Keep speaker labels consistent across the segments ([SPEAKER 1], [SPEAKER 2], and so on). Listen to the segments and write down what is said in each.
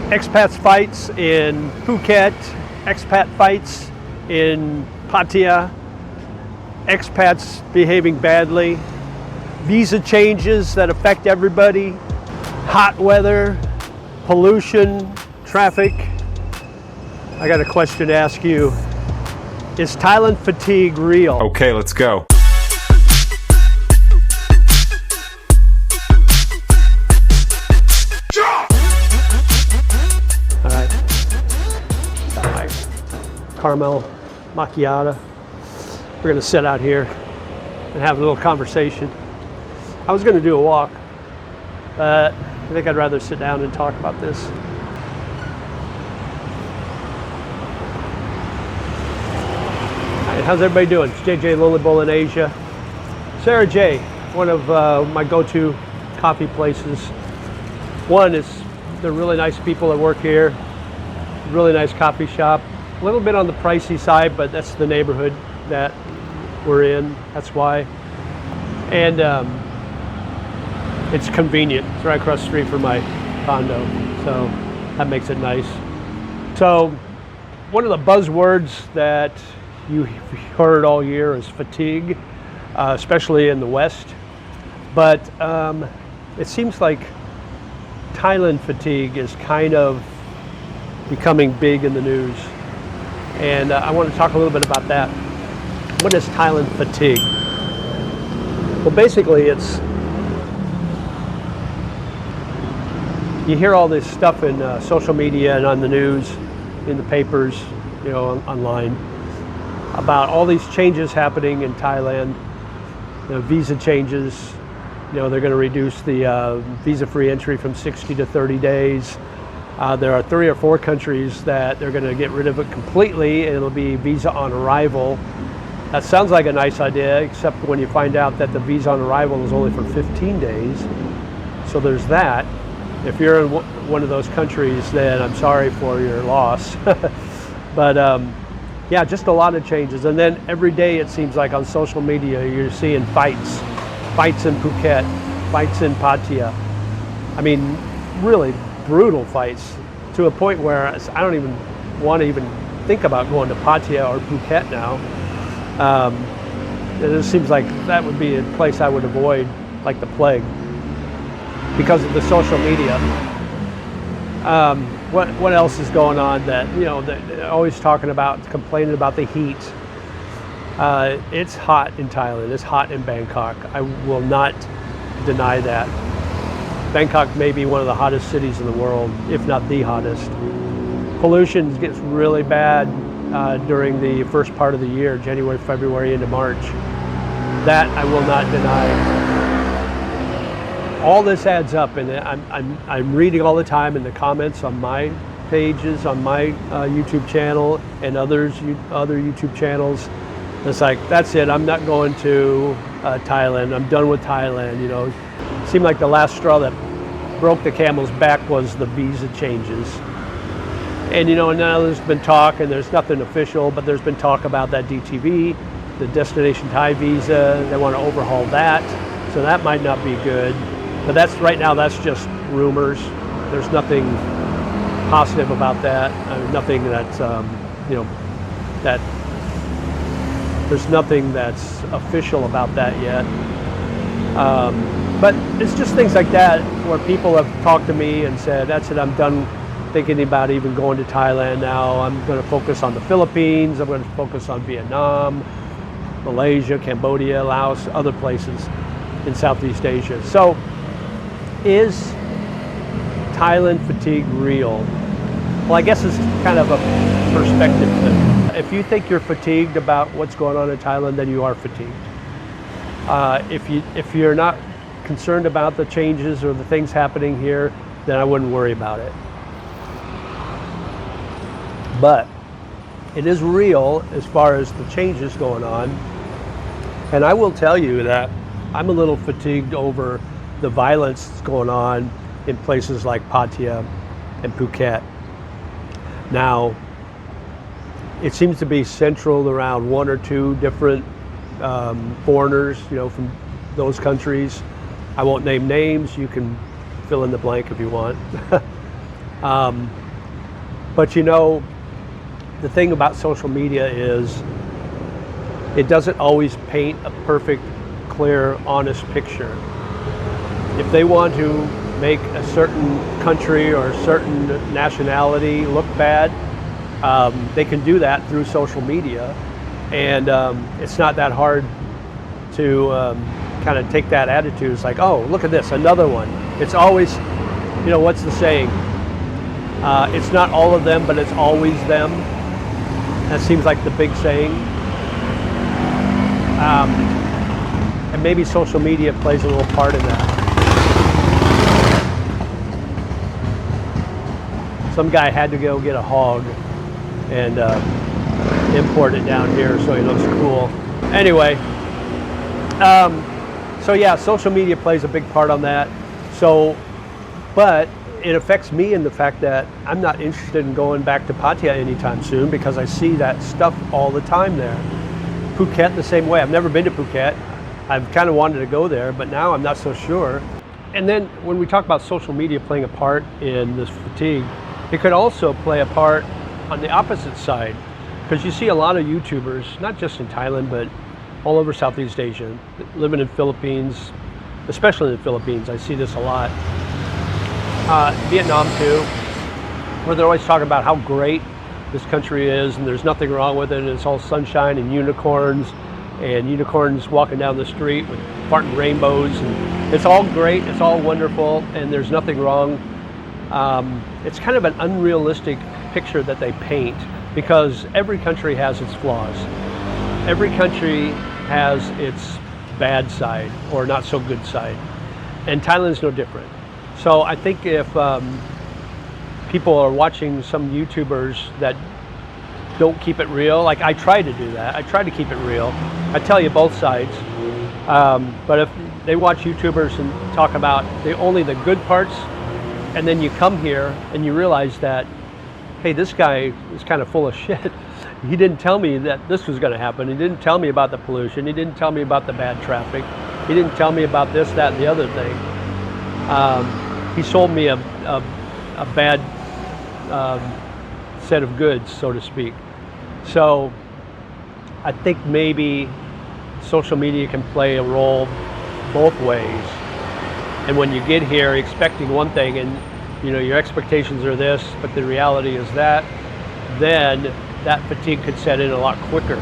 [SPEAKER 1] Expats fights in Phuket, expat fights in Pattaya, expats behaving badly, visa changes that affect everybody, hot weather, pollution, traffic. I got a question to ask you. Is Thailand fatigue real?
[SPEAKER 2] Okay, let's go.
[SPEAKER 1] All right. Got my caramel macchiato. We're gonna sit out here and have a little conversation. I was gonna do a walk, but I think I'd rather sit down and talk about this. Right, how's everybody doing? It's JJ Lillibol in Asia. Sarah J, one of my go-to coffee places. One is they're really nice people that work here. Really nice coffee shop. A little bit on the pricey side, but that's the neighborhood that we're in. That's why. And it's convenient. It's right across the street from my condo, so that makes it nice. So one of the buzzwords that you heard all year is fatigue, especially in the West. But it seems like Thailand fatigue is kind of becoming big in the news. And I want to talk a little bit about that. What is Thailand fatigue? Well, basically it's, you hear all this stuff in social media and on the news, in the papers, you know, online, about all these changes happening in Thailand. You know, visa changes. You know, they're going to reduce the visa-free entry from 60 to 30 days. There are 3 or 4 countries that they're going to get rid of it completely, and it'll be visa on arrival. That sounds like a nice idea, except when you find out that the visa on arrival is only for 15 days. So there's that. If you're in one of those countries, then I'm sorry for your loss. But yeah, just a lot of changes. And then every day it seems like on social media you're seeing fights in Phuket, fights in Pattaya. I mean, really brutal fights, to a point where I don't even want to even think about going to Pattaya or Phuket now. It just seems like that would be a place I would avoid like the plague because of the social media. What else is going on that, you know, they're always talking about, complaining about the heat. It's hot in Thailand, it's hot in Bangkok. I will not deny that. Bangkok may be one of the hottest cities in the world, if not the hottest. Pollution gets really bad during the first part of the year, January, February into March. That I will not deny. All this adds up, and I'm reading all the time in the comments on my pages, on my YouTube channel, and other YouTube channels. It's like, that's it, I'm not going to Thailand, I'm done with Thailand, you know. It seemed like the last straw that broke the camel's back was the visa changes. And you know, now there's been talk, and there's nothing official, but there's been talk about that DTV, the Destination Thai visa. They want to overhaul that, so that might not be good. But that's, right now, that's just rumors. There's nothing positive about that. Nothing that's, you know, that there's nothing that's official about that yet. But it's just things like that where people have talked to me and said, that's it, I'm done thinking about even going to Thailand now. I'm going to focus on the Philippines. I'm going to focus on Vietnam, Malaysia, Cambodia, Laos, other places in Southeast Asia. So, is Thailand fatigue real? Well, I guess it's kind of a perspective thing. If you think you're fatigued about what's going on in Thailand, then you are fatigued. If you're not concerned about the changes or the things happening here, then I wouldn't worry about it. But it is real as far as the changes going on. And I will tell you that I'm a little fatigued over the violence that's going on in places like Pattaya and Phuket. Now, it seems to be central around 1 or 2 different foreigners, you know, from those countries. I won't name names, you can fill in the blank if you want. But you know, the thing about social media is it doesn't always paint a perfect, clear, honest picture. If they want to make a certain country or a certain nationality look bad, they can do that through social media. And it's not that hard to kind of take that attitude. It's like, oh, look at this, another one. It's always, you know, what's the saying? It's not all of them, but it's always them. That seems like the big saying. And maybe social media plays a little part in that. Some guy had to go get a hog and import it down here so he looks cool. Anyway, so yeah, social media plays a big part on that. So, but it affects me in the fact that I'm not interested in going back to Pattaya anytime soon because I see that stuff all the time there. Phuket the same way. I've never been to Phuket. I've kind of wanted to go there, but now I'm not so sure. And then when we talk about social media playing a part in this fatigue, it could also play a part on the opposite side, because you see a lot of YouTubers, not just in Thailand, but all over Southeast Asia, living in Philippines, especially in the Philippines. I see this a lot. Vietnam too, where they're always talking about how great this country is and there's nothing wrong with it, and it's all sunshine and unicorns walking down the street with farting rainbows, and it's all great, it's all wonderful, and there's nothing wrong. It's kind of an unrealistic picture that they paint, because every country has its flaws. Every country has its bad side or not so good side, and Thailand's no different. So I think if people are watching some YouTubers that don't keep it real, like I try to do that, I try to keep it real, I tell you both sides, but if they watch YouTubers and talk about only the good parts, and then you come here and you realize that, hey, this guy is kind of full of shit. He didn't tell me that this was going to happen. He didn't tell me about the pollution. He didn't tell me about the bad traffic. He didn't tell me about this, that, and the other thing. He sold me a bad set of goods, so to speak. So I think maybe social media can play a role both ways. And when you get here expecting one thing and you know your expectations are this, but the reality is that, then that fatigue could set in a lot quicker.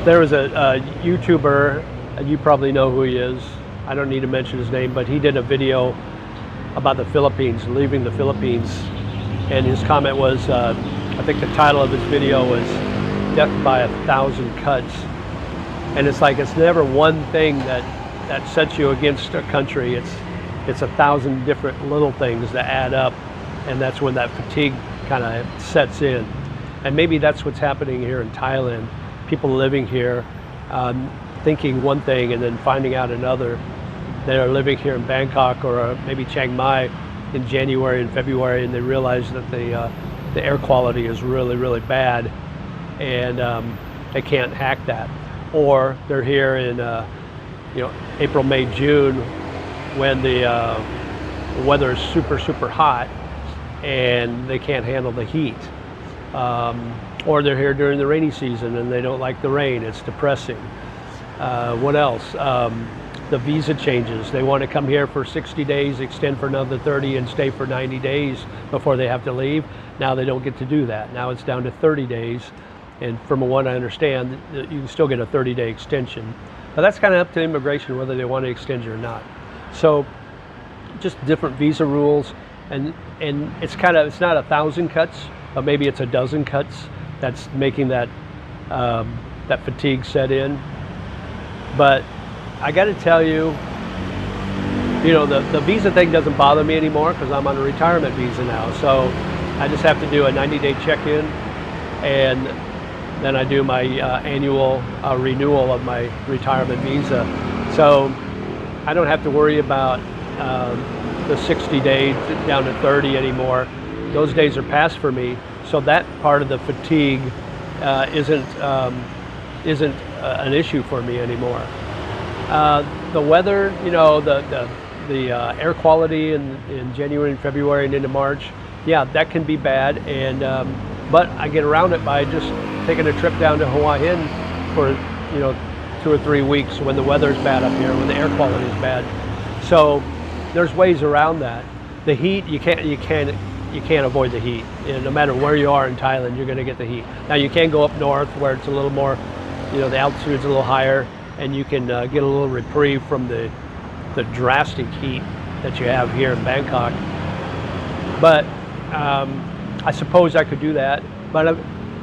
[SPEAKER 1] There was a YouTuber, you probably know who he is, I don't need to mention his name, but he did a video about the Philippines, leaving the Philippines, and his comment was, I think the title of his video was Death by 1,000 Cuts. And it's like, it's never one thing that sets you against a country. It's 1,000 different little things that add up, and that's when that fatigue kind of sets in. And maybe that's what's happening here in Thailand. People living here, thinking one thing and then finding out another. They are living here in Bangkok or maybe Chiang Mai in January and February, and they realize that the air quality is really, really bad, and they can't hack that. Or they're here in April, May, June, when the weather is super, super hot and they can't handle the heat. Or they're here during the rainy season and they don't like the rain. It's depressing. What else? The visa changes. They want to come here for 60 days, extend for another 30, and stay for 90 days before they have to leave. Now they don't get to do that. Now it's down to 30 days. And from what I understand, you can still get a 30-day extension. But that's kind of up to immigration whether they want to extend you or not. So just different visa rules, and it's not 1,000 cuts, but maybe it's a dozen cuts that's making that that fatigue set in. But I got to tell you, the visa thing doesn't bother me anymore because I'm on a retirement visa now. So I just have to do a 90-day check-in, and then I do my annual renewal of my retirement visa. So I don't have to worry about the 60 days down to 30 anymore. Those days are past for me. So that part of the fatigue isn't an issue for me anymore. The weather, the the air quality in January and February and into March, yeah, that can be bad. And but I get around it by just taking a trip down to Hawaii for 2 or 3 weeks when the weather's bad up here, when the air quality is bad. So there's ways around that. The heat, you can't avoid the heat. And no matter where you are in Thailand, you're going to get the heat. Now you can go up north where it's a little more, the altitude's a little higher, and you can get a little reprieve from the drastic heat that you have here in Bangkok. But I suppose I could do that. But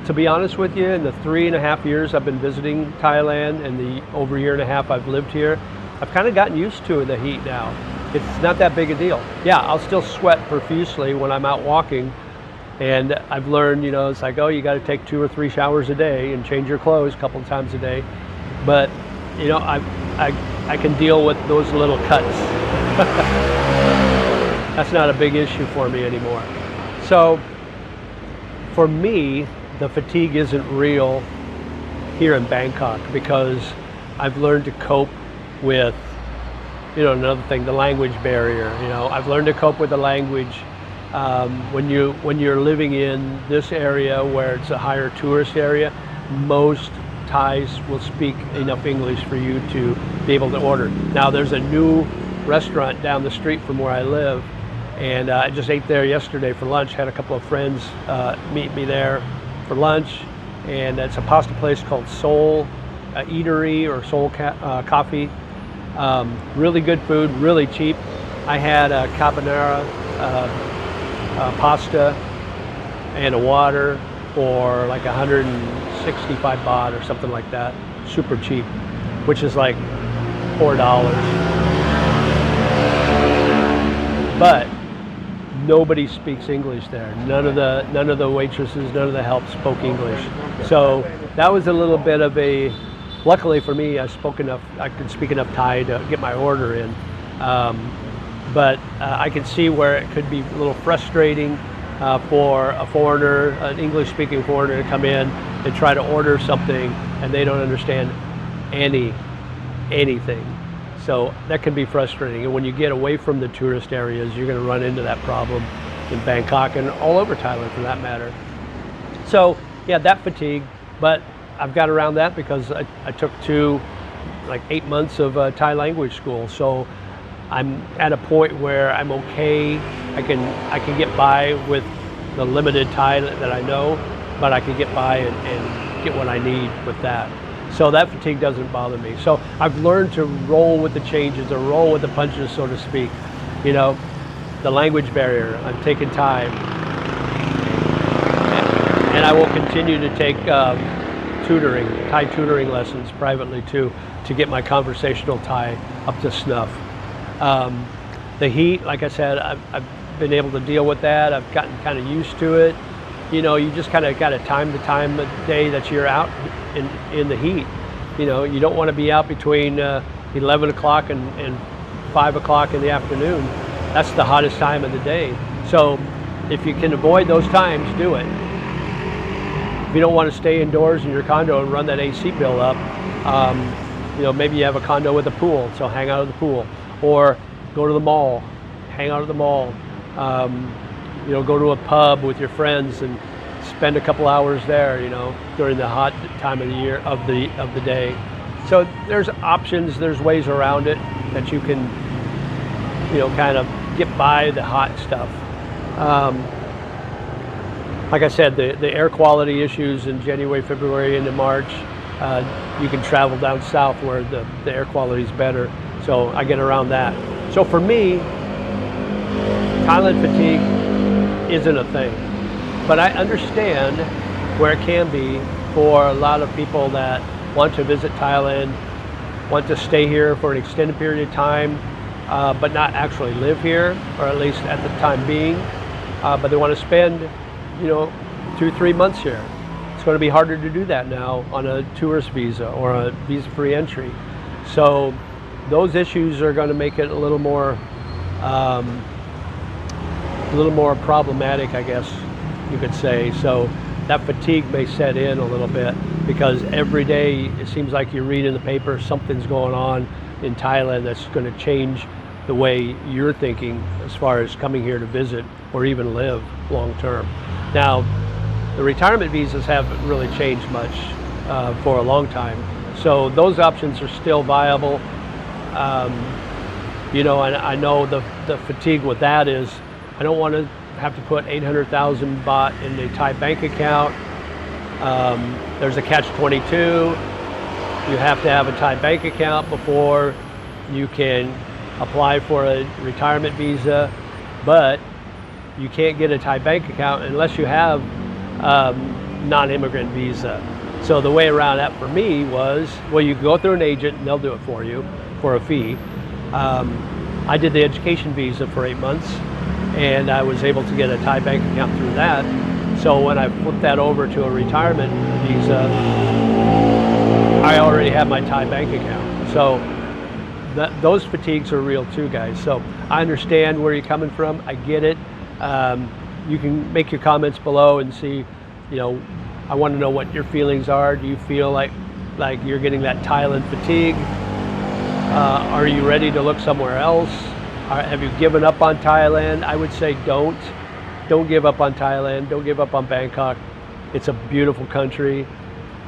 [SPEAKER 1] to be honest with you, in the 3.5 years I've been visiting Thailand and the over a year and a half I've lived here, I've kind of gotten used to the heat now. It's not that big a deal. Yeah, I'll still sweat profusely when I'm out walking, and I've learned, it's like, oh, you got to take 2 or 3 showers a day and change your clothes a couple of times a day. But I can deal with those little cuts. That's not a big issue for me anymore. So for me, the fatigue isn't real here in Bangkok because I've learned to cope with, another thing, the language barrier. I've learned to cope with the language. When you're living in this area where it's a higher tourist area, most Thais will speak enough English for you to be able to order. Now there's a new restaurant down the street from where I live, and I just ate there yesterday for lunch. Had a couple of friends meet me there for lunch, and it's a pasta place called Soul Eatery or Soul Coffee. Really good food, really cheap. I had a carbonara pasta and a water for like 165 baht or something like that. Super cheap, which is like $4. But nobody speaks English there. None of the waitresses, none of the help spoke English. So that was a little bit of a, luckily for me, I could speak enough Thai to get my order in. But I can see where it could be a little frustrating for a foreigner, an English-speaking foreigner, to come in and try to order something and they don't understand anything. So that can be frustrating. And when you get away from the tourist areas, you're going to run into that problem in Bangkok and all over Thailand for that matter. So yeah, that fatigue, but I've got around that because I took 8 months of Thai language school. So I'm at a point where I'm okay. I can get by with the limited Thai that I know, but I can get by and get what I need with that. So that fatigue doesn't bother me. So I've learned to roll with the changes, or roll with the punches, so to speak. The language barrier, I'm taking time. And I will continue to take Thai tutoring lessons privately too, to get my conversational Thai up to snuff. The heat, like I said, I've been able to deal with that. I've gotten kind of used to it. You just kind of got a time to time of day that you're out in the heat. You don't want to be out between 11 o'clock and 5 o'clock in the afternoon. That's the hottest time of the day. So if you can avoid those times, do it. If you don't want to stay indoors in your condo and run that AC bill up, maybe you have a condo with a pool, so hang out at the pool. Or go to the mall, hang out at the mall. Go to a pub with your friends and spend a couple hours there, during the hot time of the year, of the day. So there's options, there's ways around it that you can, kind of get by the hot stuff. Like I said, the air quality issues in January, February into March, you can travel down south where the air quality is better. So I get around that. So for me, Thailand fatigue isn't a thing. But I understand where it can be for a lot of people that want to visit Thailand, want to stay here for an extended period of time, but not actually live here, or at least at the time being. But they want to spend, 2-3 months here. It's going to be harder to do that now on a tourist visa or a visa-free entry. So those issues are going to make it a little more problematic, I guess you could say. So that fatigue may set in a little bit because every day it seems like you read in the paper something's going on in Thailand that's going to change the way you're thinking as far as coming here to visit or even live long term. Now, the retirement visas haven't really changed much for a long time, so those options are still viable. You know, and I know the fatigue with that is I don't want to have to put 800,000 baht in a Thai bank account. There's a catch-22. You have to have a Thai bank account before you can apply for a retirement visa, but you can't get a Thai bank account unless you have non-immigrant visa. So the way around that for me was, well, you go through an agent and they'll do it for you for a fee. I did the education visa for 8 months, and I was able to get a Thai bank account through that. So when I flipped that over to a retirement visa, I already have my Thai bank account. So those fatigues are real too, guys. So I understand where you're coming from. I get it. You can make your comments below and see, you know, I want to know what your feelings are. Do you feel like you're getting that Thailand fatigue? Are you ready to look somewhere else? Have you given up on Thailand? I would say don't give up on Thailand. Don't give up on Bangkok. It's a beautiful country,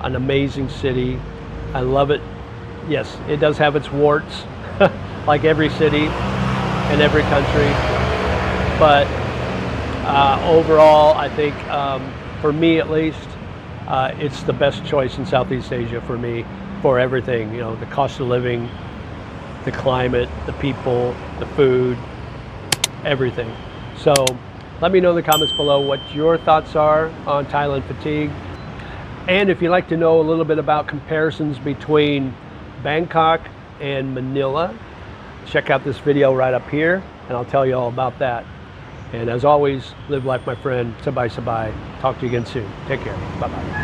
[SPEAKER 1] an amazing city. I love it. Yes, it does have its warts, like every city and every country. But overall, I think for me at least, it's the best choice in Southeast Asia for me, for everything. You know, the cost of living, the climate, the people, the food, everything. So let me know in the comments below what your thoughts are on Thailand fatigue. And if you'd like to know a little bit about comparisons between Bangkok and Manila, check out this video right up here and I'll tell you all about that. And as always, live life, my friend. Sabay sabay. Talk to you again soon. Take care. Bye-bye.